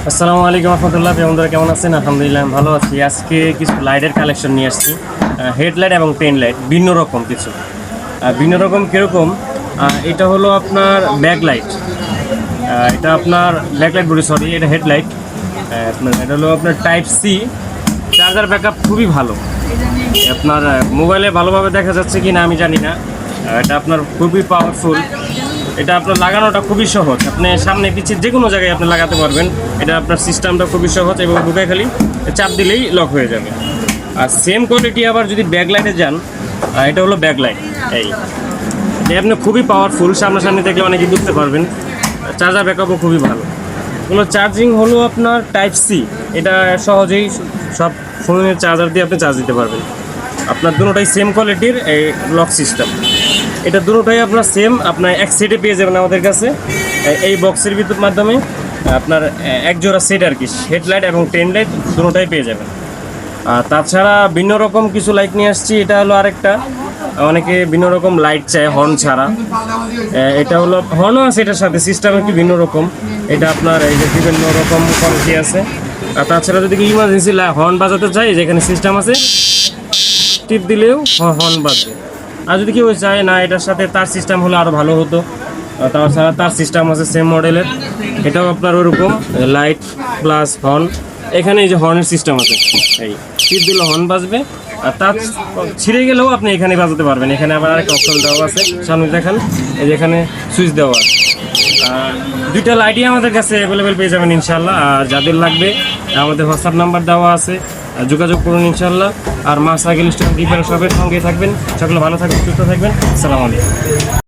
আসসালামু আলাইকুম রহমতুল্লাহ। বন্ধুরা কেমন আছেন? আলহামদুলিল্লাহ আমি ভালো আছি। আজকে কিছু লাইটের কালেকশন নিয়ে আসছি, হেডলাইট এবং টেন লাইট, ভিন্ন রকম কিছু। ভিন্ন রকম কীরকম? এটা হলো আপনার ব্যাকলাইট, এটা আপনার ব্যাকলাইট বলি, সরি, এটা হেডলাইট। আপনার এটা হলো আপনার টাইপ সি, চার্জার ব্যাকআপ খুবই ভালো। আপনার মোবাইলে ভালোভাবে দেখা যাচ্ছে কি না আমি জানি না। এটা আপনার খুবই পাওয়ারফুল। এটা আপনার লাগানোটা খুবই সহজ, আপনি সামনে পিছিয়ে যে কোনো জায়গায় আপনি লাগাতে পারবেন। এটা আপনার সিস্টেমটা খুবই সহজ এবং ঢুকায় খালি চাপ দিলেই লক হয়ে যাবে। আর সেম কোয়ালিটি আবার যদি ব্যাকলাইটে যান, এটা হলো ব্যাকলাইট। এই আপনি খুবই পাওয়ারফুল, সামনাসামনি দেখলে অনেকেই বুঝতে পারবেন। চার্জার ব্যাকআপও খুবই ভালো। এগুলো চার্জিং হলো আপনার টাইপ সি, এটা সহজেই সব ফোনের চার্জার দিয়ে আপনি চার্জ দিতে পারবেন। আপনার দুটোটাই সেম কোয়ালিটির এই লক সিস্টেম। এটা দুটোটাই আপনার সেম, আপনার এক সেটে পেয়ে যাবেন আমাদের কাছে। এই বক্সের ভিতর মাধ্যমে আপনার এক জোড়া সেট আর কি, হেডলাইট এবং টেন লাইট দুটোটাই পেয়ে যাবেন। আর তাছাড়া ভিন্ন রকম কিছু লাইট নিয়ে আসছি। এটা হলো আরেকটা, অনেকে ভিন্ন রকম লাইট চায় হর্ন ছাড়া। এটা হলো হর্নও আছে এটার সাথে, সিস্টেম একটু ভিন্ন রকম। এটা আপনার এই যে বিভিন্ন রকম কোয়ালিটি আছে। আর তাছাড়া যদি ইমার্জেন্সি হর্ন বাজাতে চাই, যেখানে সিস্টেম আছে টিপ দিলেও হর্ন বাজবে। আর যদি কেউ চায় না এটার সাথে তার সিস্টেম হলে আরও ভালো হতো, তাছাড়া তার সিস্টেম আছে সেম মডেলের, এটাও আপনার ওরকম লাইট প্লাস হর্ন। এখানে এই যে হর্নের সিস্টেম আছে, এই টিপ দিলে হর্ন বাজবে। আর তার ছিঁড়ে গেলেও আপনি এখানে বাজাতে পারবেন। এখানে আবার আরেকটা অপশন দেওয়া আছে, সামনে দেখান, এই যে এখানে সুইচ দেওয়া আছে। দুইটা লাইটই আমাদের কাছে অ্যাভেলেবেল পেয়ে যাবেন ইনশাল্লাহ। আর যাদের লাগবে আমাদের হোয়াটসঅ্যাপ নাম্বার দেওয়া আছে, যোগাযোগ করুন ইনশাল্লাহ। আর মা সাইকেল স্টোর রিপেয়ার শপের সঙ্গে থাকবেন। সকলে ভালো থাকবেন, সুস্থ থাকবেন। আসসালামু আলাইকুম।